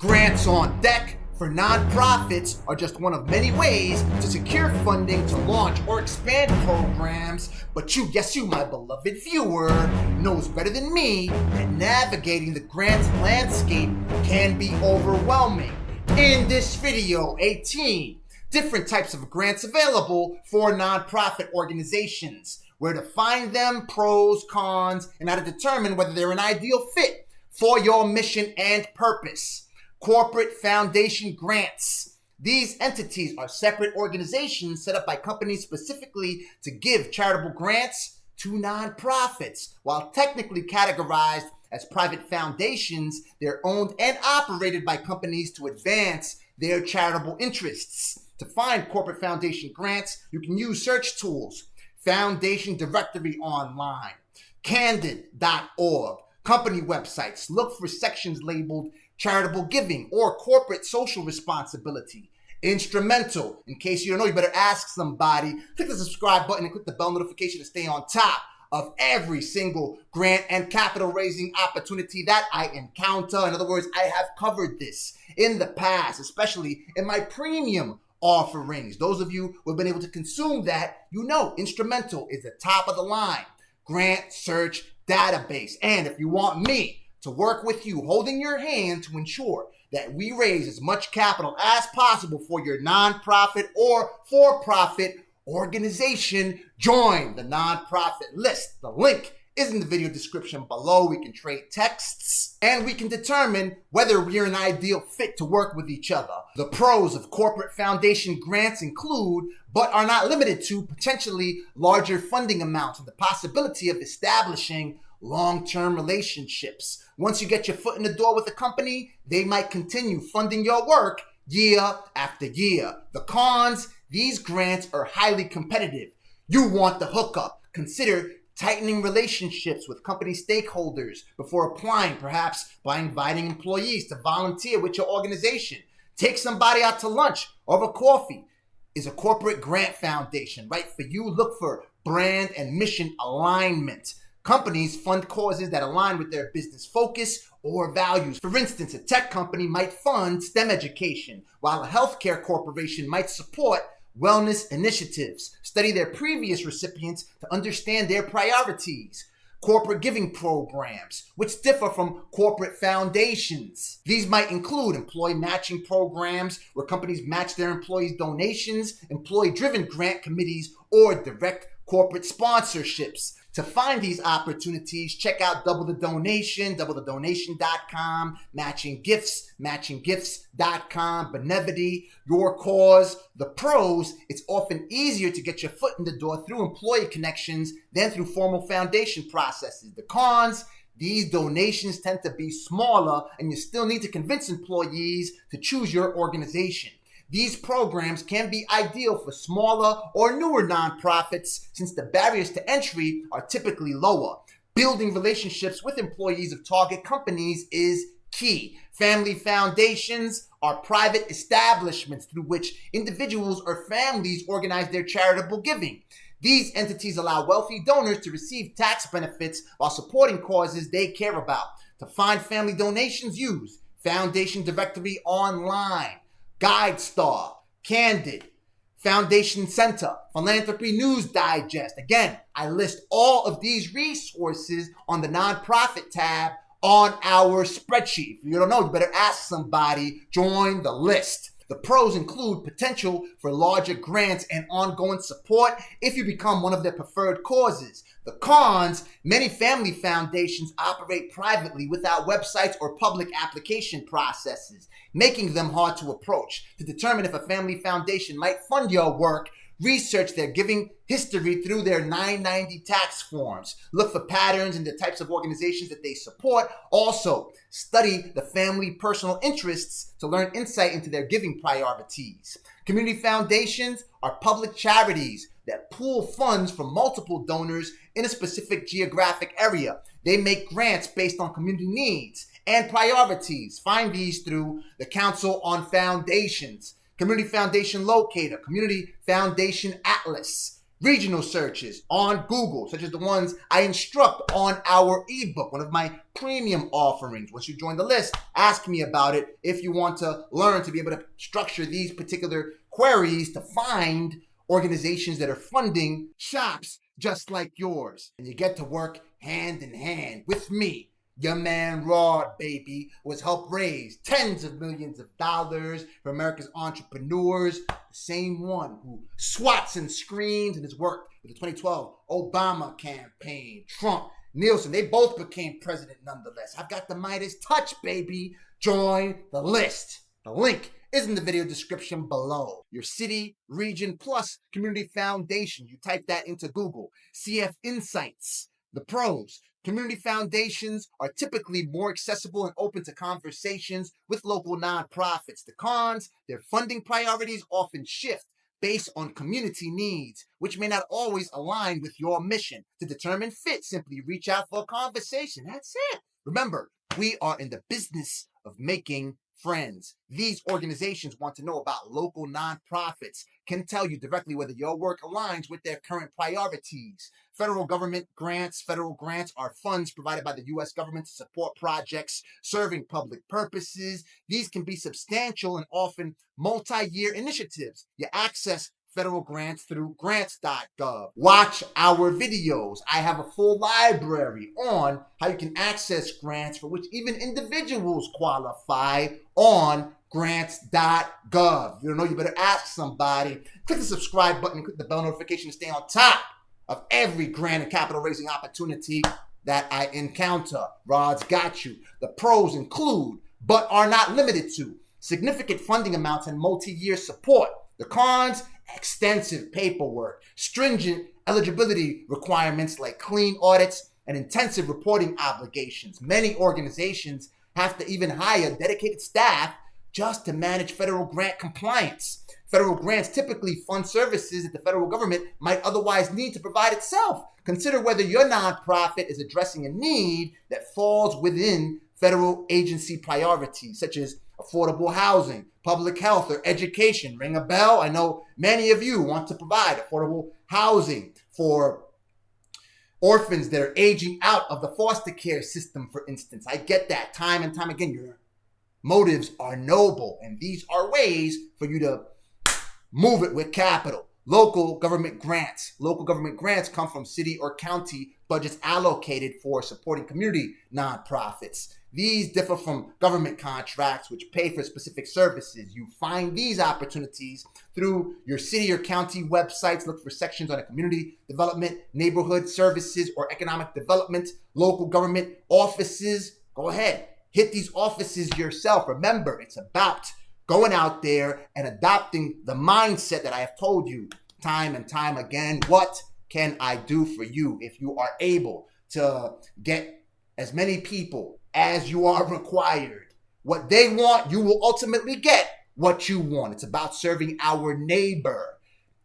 Grants on deck for nonprofits are just one of many ways to secure funding to launch or expand programs, but you, my beloved viewer, knows better than me that navigating the grants landscape can be overwhelming. In this video, 18 different types of grants available for nonprofit organizations, where to find them, pros, cons, and how to determine whether they're an ideal fit for your mission and purpose. Corporate foundation grants. These entities are separate organizations set up by companies specifically to give charitable grants to nonprofits. While technically categorized as private foundations, they're owned and operated by companies to advance their charitable interests. To find corporate foundation grants, you can use search tools, Foundation Directory Online, Candid.org, company websites. Look for sections labeled charitable giving or corporate social responsibility. Instrumental. In case you don't know, you better ask somebody. Click the subscribe button and click the bell notification to stay on top of every single grant and capital raising opportunity that I encounter. In other words, I have covered this in the past, especially in my premium offerings. Those of you who have been able to consume that, you know Instrumental is the top of the line grant search database. And if you want me to work with you, holding your hand to ensure that we raise as much capital as possible for your nonprofit or for-profit organization, join the nonprofit list. The link is in the video description below. We can trade texts and we can determine whether we're an ideal fit to work with each other. The pros of corporate foundation grants include, but are not limited to, potentially larger funding amounts and the possibility of establishing long-term relationships. Once you get your foot in the door with a company, they might continue funding your work year after year. The cons, these grants are highly competitive. You want the hookup. Consider tightening relationships with company stakeholders before applying, perhaps by inviting employees to volunteer with your organization. Take somebody out to lunch or over coffee. Is a corporate grant foundation right for you? Look for brand and mission alignment. Companies fund causes that align with their business focus or values. For instance, a tech company might fund STEM education, while a healthcare corporation might support wellness initiatives. Study their previous recipients to understand their priorities. Corporate giving programs, which differ from corporate foundations. These might include employee matching programs, where companies match their employees' donations, employee-driven grant committees, or direct corporate sponsorships. To find these opportunities, check out Double the Donation, doublethedonation.com, Matching Gifts, matchinggifts.com, Benevity, Your Cause. The pros, it's often easier to get your foot in the door through employee connections than through formal foundation processes. The cons, these donations tend to be smaller and you still need to convince employees to choose your organization. These programs can be ideal for smaller or newer nonprofits since the barriers to entry are typically lower. Building relationships with employees of target companies is key. Family foundations are private establishments through which individuals or families organize their charitable giving. These entities allow wealthy donors to receive tax benefits while supporting causes they care about. To find family donations, use Foundation Directory Online, GuideStar, Candid, Foundation Center, Philanthropy News Digest. Again, I list all of these resources on the nonprofit tab on our spreadsheet. If you don't know, you better ask somebody. Join the list. The pros include potential for larger grants and ongoing support if you become one of their preferred causes. The cons, many family foundations operate privately without websites or public application processes, making them hard to approach. To determine if a family foundation might fund your work, research their giving history through their 990 tax forms. Look for patterns in the types of organizations that they support. Also, study the family personal interests to learn insight into their giving priorities. Community foundations are public charities that pool funds from multiple donors in a specific geographic area. They make grants based on community needs and priorities. Find these through the Council on Foundations, Community Foundation Locator, Community Foundation Atlas, regional searches on Google, such as the ones I instruct on our ebook, one of my premium offerings. Once you join the list, ask me about it if you want to learn to be able to structure these particular queries to find organizations that are funding shops just like yours. And you get to work hand in hand with me. Your man Rod, baby, was helped raise tens of millions of dollars for America's entrepreneurs. The same one who swats and screams and has worked with the 2012 Obama campaign. Trump, Nielsen, they both became president nonetheless. I've got the Midas touch, baby. Join the list. The link is in the video description below. Your city, region, plus community foundation. You type that into Google. CF Insights. The pros. Community foundations are typically more accessible and open to conversations with local nonprofits. The cons, their funding priorities often shift based on community needs, which may not always align with your mission. To determine fit, simply reach out for a conversation. That's it. Remember, we are in the business of making friends. These organizations want to know about local nonprofits, can tell you directly whether your work aligns with their current priorities. Federal government grants. Federal grants are funds provided by the U.S. government to support projects serving public purposes. These can be substantial and often multi-year initiatives. You access federal grants through grants.gov. Watch our videos. I have a full library on how you can access grants for which even individuals qualify on grants.gov. If you don't know, you better ask somebody. Click the subscribe button and click the bell notification to stay on top of every grant and capital raising opportunity that I encounter. Rod's got you. The pros include, but are not limited to, significant funding amounts and multi-year support. The cons, extensive paperwork, stringent eligibility requirements like clean audits and intensive reporting obligations. Many organizations have to even hire dedicated staff just to manage federal grant compliance. Federal grants typically fund services that the federal government might otherwise need to provide itself. Consider whether your nonprofit is addressing a need that falls within federal agency priorities, such as affordable housing, public health, or education. Ring a bell? I know many of you want to provide affordable housing for orphans that are aging out of the foster care system, for instance. I get that time and time again. Your motives are noble, and these are ways for you to move it with capital. Local government grants. Local government grants come from city or county budgets allocated for supporting community nonprofits. These differ from government contracts, which pay for specific services. You find these opportunities through your city or county websites. Look for sections on a community development, neighborhood services, or economic development, local government offices. Go ahead, hit these offices yourself. Remember, it's about going out there and adopting the mindset that I have told you time and time again. What can I do for you? If you are able to get as many people as you are required what they want, you will ultimately get what you want. It's about serving our neighbor.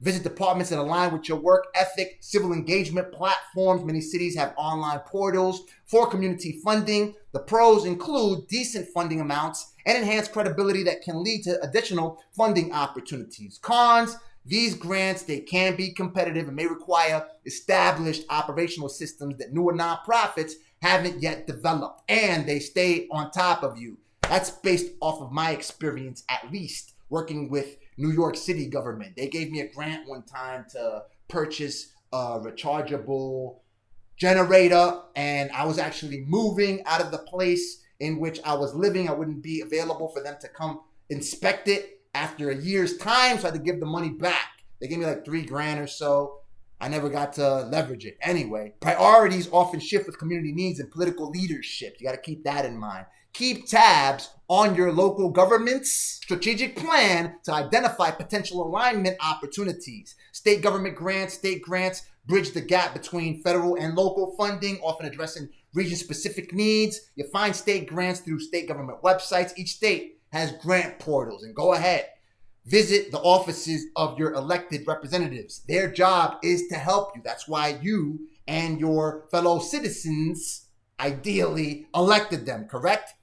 Visit departments that align with your work ethic, civil engagement platforms. Many cities have online portals for community funding. The pros include decent funding amounts and enhanced credibility that can lead to additional funding opportunities. Cons, these grants, they can be competitive and may require established operational systems that newer nonprofits haven't yet developed, and they stay on top of you. That's based off of my experience, at least, working with New York City government. They gave me a grant one time to purchase a rechargeable generator, and I was actually moving out of the place in which I was living. I wouldn't be available for them to come inspect it after a year's time, so I had to give the money back. They gave me like $3,000 or so. I never got to leverage it. Anyway, priorities often shift with community needs and political leadership. You got to keep that in mind. Keep tabs on your local government's strategic plan to identify potential alignment opportunities. State government grants, state grants bridge the gap between federal and local funding, often addressing region-specific needs. You find state grants through state government websites. Each state has grant portals, and go ahead. Visit the offices of your elected representatives. Their job is to help you. That's why you and your fellow citizens ideally elected them, correct?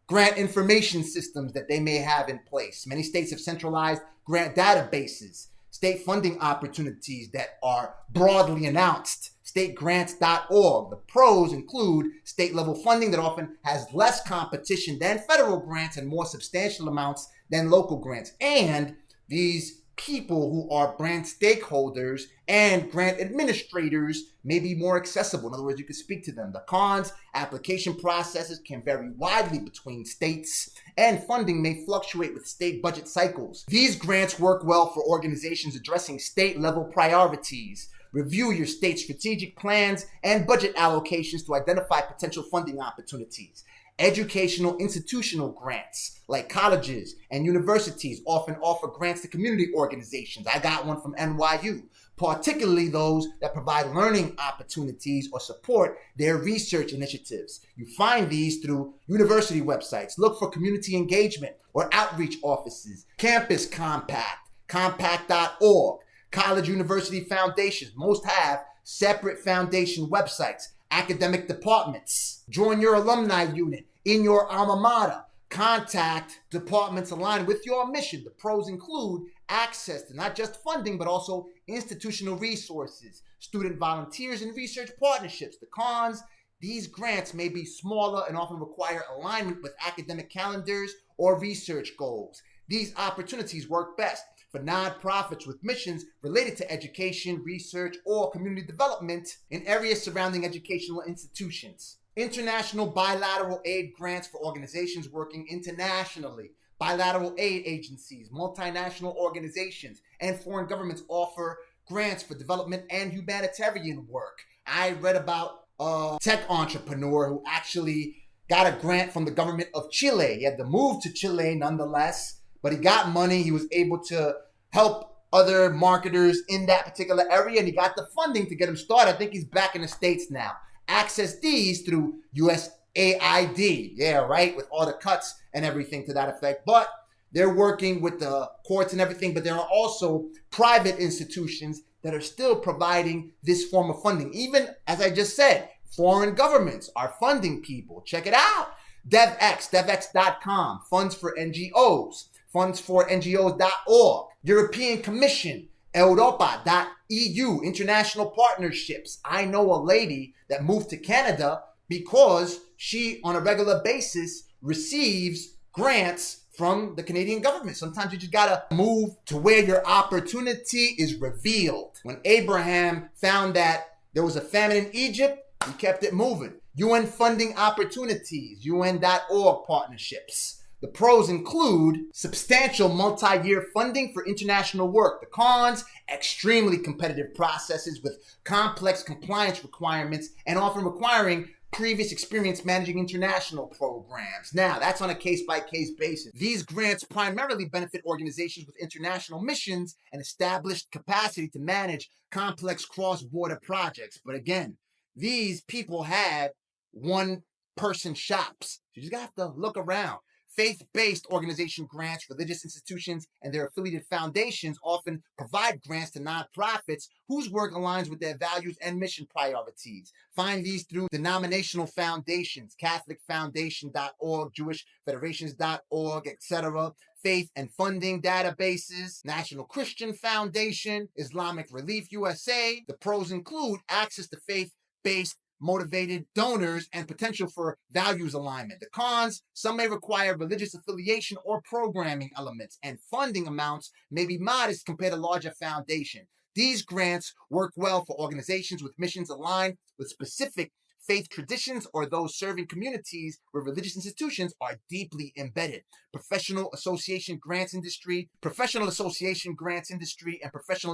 Grant information systems that they may have in place. Many states have centralized grant databases. state funding opportunities that are broadly announced. Stategrants.org. The pros include state-level funding that often has less competition than federal grants and more substantial amounts than local grants. And these people who are grant stakeholders and grant administrators may be more accessible. In other words, you can speak to them. The cons, application processes can vary widely between states, and funding may fluctuate with state budget cycles. These grants work well for organizations addressing state-level priorities. Review your state's strategic plans and budget allocations to identify potential funding opportunities. Educational institutional grants, like colleges and universities, often offer grants to community organizations. I got one from NYU, particularly those that provide learning opportunities or support their research initiatives. You find these through university websites. Look for community engagement or outreach offices. Campus Compact, compact.org. College university foundations, most have separate foundation websites. Academic departments, join your alumni unit in your alma mater. Contact departments aligned with your mission. The pros include access to not just funding, but also institutional resources, student volunteers, and research partnerships. The cons, these grants may be smaller and often require alignment with academic calendars or research goals. These opportunities work best for nonprofits with missions related to education, research, or community development in areas surrounding educational institutions. International bilateral aid grants for organizations working internationally. Bilateral aid agencies, multinational organizations, and foreign governments offer grants for development and humanitarian work. I read about a tech entrepreneur who actually got a grant from the government of Chile. He had to move to Chile nonetheless, but he got money. He was able to help other marketers in that particular area, and he got the funding to get him started. I think he's back in the States now. Access these through USAID. Yeah, right, with all the cuts and everything to that effect. But they're working with the courts and everything, but there are also private institutions that are still providing this form of funding. Even, as I just said, foreign governments are funding people. Check it out. devx.com, funds for NGOs, fundsforngos.org, European Commission, Europa.eu, international partnerships. I know a lady that moved to Canada because she, on a regular basis, receives grants from the Canadian government. Sometimes you just gotta move to where your opportunity is revealed. When Abraham found that there was a famine in Egypt, he kept it moving. UN funding opportunities, UN.org partnerships. The pros include substantial multi-year funding for international work. The cons, extremely competitive processes with complex compliance requirements and often requiring previous experience managing international programs. Now, that's on a case-by-case basis. These grants primarily benefit organizations with international missions and established capacity to manage complex cross-border projects. But again, these people have one-person shops. You just have to look around. Faith-based organization grants, religious institutions, and their affiliated foundations often provide grants to nonprofits whose work aligns with their values and mission priorities. Find these through denominational foundations, CatholicFoundation.org, JewishFederations.org, etc., faith and funding databases, National Christian Foundation, Islamic Relief USA. The pros include access to faith-based motivated donors and potential for values alignment. The cons, some may require religious affiliation or programming elements, and funding amounts may be modest compared to larger foundations. These grants work well for organizations with missions aligned with specific faith traditions or those serving communities where religious institutions are deeply embedded. Professional association grants industry, and professional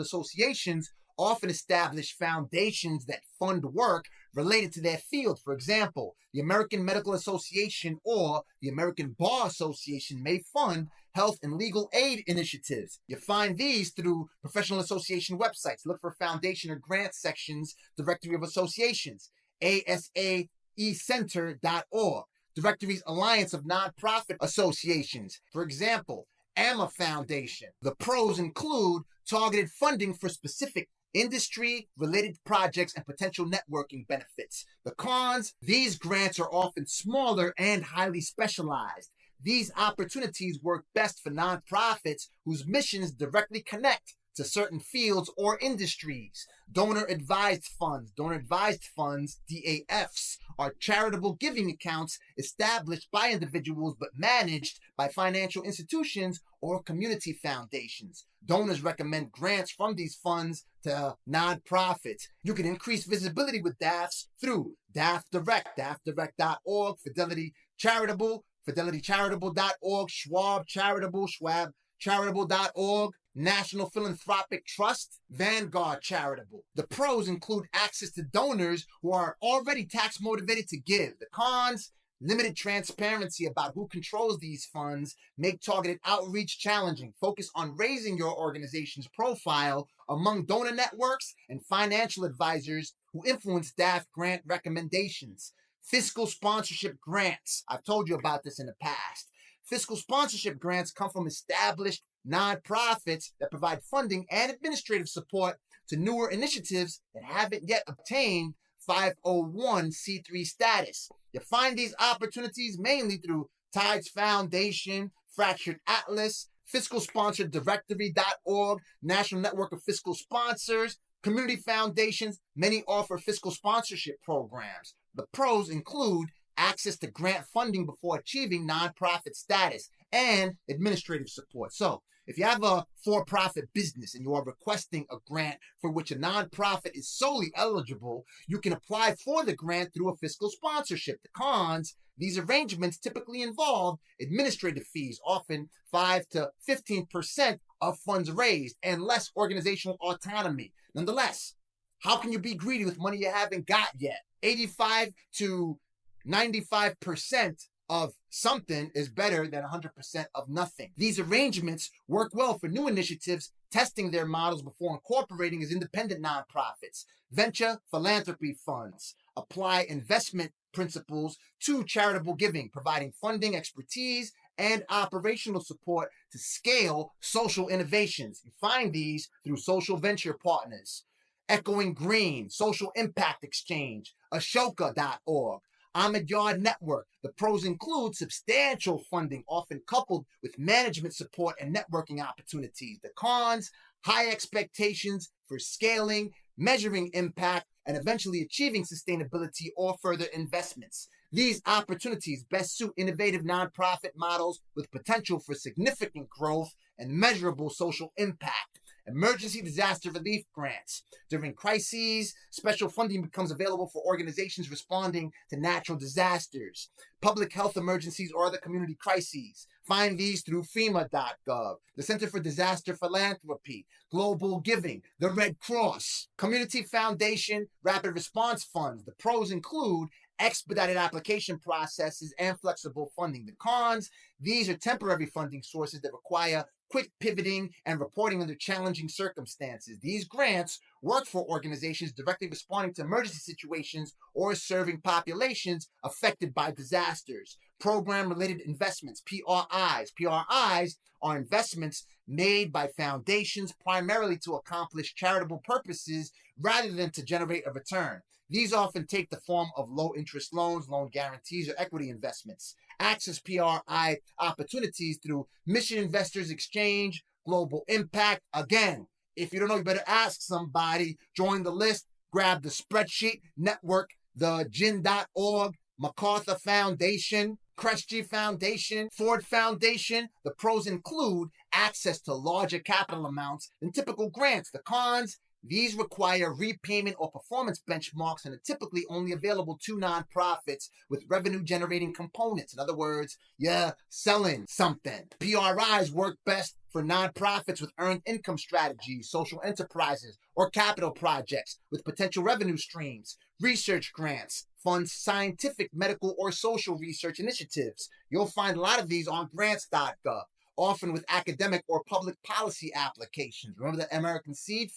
associations often establish foundations that fund work related to their field. For example, the American Medical Association or the American Bar Association may fund health and legal aid initiatives. You find these through professional association websites. Look for foundation or grant sections, directory of associations, asaecenter.org, directories Alliance of Nonprofit Associations. For example, AMA Foundation. The pros include targeted funding for specific industry-related projects and potential networking benefits. The cons, these grants are often smaller and highly specialized. These opportunities work best for nonprofits whose missions directly connect to to certain fields or industries. Donor-advised funds, DAFs, are charitable giving accounts established by individuals but managed by financial institutions or community foundations. Donors recommend grants from these funds to nonprofits. You can increase visibility with DAFs through DAF Direct, dafdirect.org, Fidelity Charitable, fidelitycharitable.org, Schwab Charitable, schwabcharitable.org, National Philanthropic Trust, Vanguard Charitable. The pros include access to donors who are already tax motivated to give. The cons: limited transparency about who controls these funds, make targeted outreach challenging, focus on raising your organization's profile among donor networks and financial advisors who influence DAF grant recommendations. Fiscal sponsorship grants. I've told you about this in the past. Fiscal sponsorship grants come from established nonprofits that provide funding and administrative support to newer initiatives that haven't yet obtained 501c3 status. You find these opportunities mainly through Tides Foundation, Fractured Atlas, FiscalSponsorDirectory.org, National Network of Fiscal Sponsors, community foundations. Many offer fiscal sponsorship programs. The pros include access to grant funding before achieving nonprofit status and administrative support. So, if you have a for-profit business and you are requesting a grant for which a nonprofit is solely eligible, you can apply for the grant through a fiscal sponsorship. The cons: these arrangements typically involve administrative fees, often 5 to 15% of funds raised, and less organizational autonomy. Nonetheless, how can you be greedy with money you haven't got yet? 85 to 95% of something is better than 100% of nothing. These arrangements work well for new initiatives, testing their models before incorporating as independent nonprofits. Venture philanthropy funds apply investment principles to charitable giving, providing funding, expertise, and operational support to scale social innovations. You find these through social venture partners. Echoing Green, Social Impact Exchange, Ashoka.org, Ahmed Yard Network. The pros include substantial funding, often coupled with management support and networking opportunities. The cons: high expectations for scaling, measuring impact, and eventually achieving sustainability or further investments. These opportunities best suit innovative nonprofit models with potential for significant growth and measurable social impact. Emergency disaster relief grants. During crises, special funding becomes available for organizations responding to natural disasters, public health emergencies, or other community crises. Find these through FEMA.gov, the Center for Disaster Philanthropy, Global Giving, the Red Cross, Community Foundation, Rapid Response Funds. The pros include expedited application processes and flexible funding. The cons: these are temporary funding sources that require quick pivoting and reporting under challenging circumstances. These grants work for organizations directly responding to emergency situations or serving populations affected by disasters. Program-related investments, PRIs. PRIs are investments made by foundations primarily to accomplish charitable purposes rather than to generate a return. These often take the form of low-interest loans, loan guarantees, or equity investments. Access PRI opportunities through Mission Investors Exchange, Global Impact. Again, if you don't know, you better ask somebody. Join the list, grab the spreadsheet, network, the gin.org, MacArthur Foundation, Kresge Foundation, Ford Foundation. The pros include access to larger capital amounts than typical grants. The cons: these require repayment or performance benchmarks and are typically only available to nonprofits with revenue-generating components. In other words, you're selling something. PRIs work best for nonprofits with earned income strategies, social enterprises, or capital projects with potential revenue streams. Research grants funds scientific, medical, or social research initiatives. You'll find a lot of these on grants.gov, often with academic or public policy applications. Remember the American Seed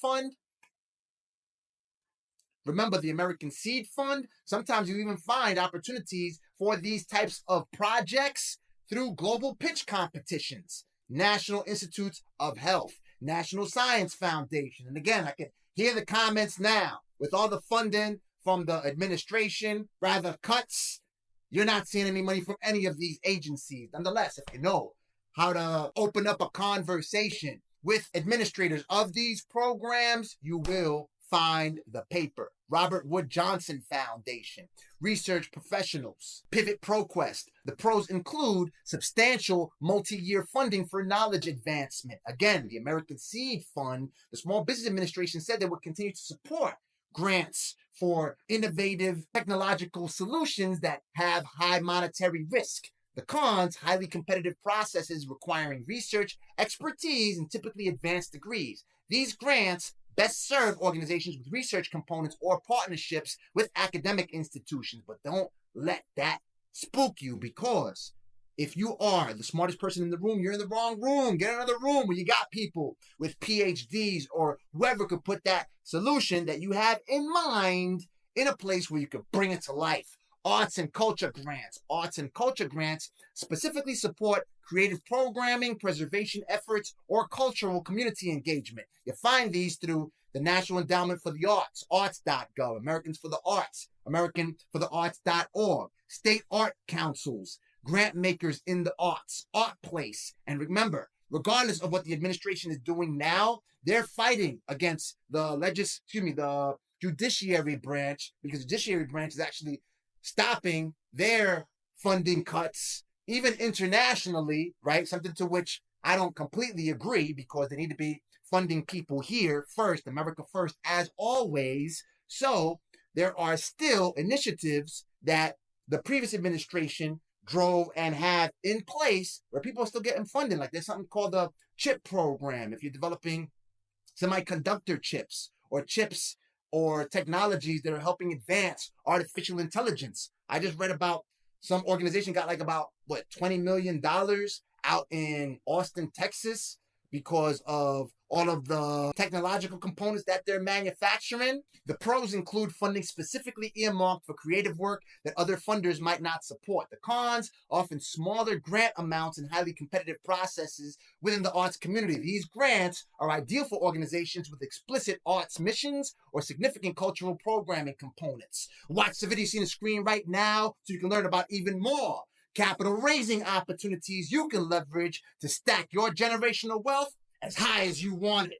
Fund? Sometimes you even find opportunities for these types of projects through global pitch competitions. National Institutes of Health, National Science Foundation. And again, I can hear the comments now. With all the funding from the administration, rather cuts, you're not seeing any money from any of these agencies. Nonetheless, if you know how to open up a conversation with administrators of these programs, you will find the paper. Robert Wood Johnson Foundation, research professionals, Pivot ProQuest. The pros include substantial multi-year funding for knowledge advancement. Again, the American Seed Fund, the Small Business Administration said they would continue to support grants for innovative technological solutions that have high monetary risk. The cons, highly competitive processes requiring research, expertise, and typically advanced degrees. These grants best serve organizations with research components or partnerships with academic institutions, but don't let that spook you, because if you are the smartest person in the room, you're in the wrong room. Get another room where you got people with PhDs or whoever could put that solution that you have in mind in a place where you could bring it to life. Arts and culture grants. Arts and culture grants specifically support creative programming, preservation efforts, or cultural community engagement. You find these through the National Endowment for the Arts, arts.gov, Americans for the Arts, AmericanForTheArts.org, state art councils, grant makers in the arts, ArtPlace. And remember, regardless of what the administration is doing now, they're fighting against the judiciary branch, because the judiciary branch is actually stopping their funding cuts, even internationally, right? Something to which I don't completely agree, because they need to be funding people here first, America first, as always. So there are still initiatives that the previous administration drove and have in place where people are still getting funding. Like there's something called the CHIP program. If you're developing semiconductor chips or technologies that are helping advance artificial intelligence. I just read about some organization got like about $20 million out in Austin, Texas, because of all of the technological components that they're manufacturing. The pros include funding specifically earmarked for creative work that other funders might not support. The cons, often smaller grant amounts and highly competitive processes within the arts community. These grants are ideal for organizations with explicit arts missions or significant cultural programming components. Watch the video you see on the screen right now so you can learn about even more capital raising opportunities you can leverage to stack your generational wealth as high as you want it.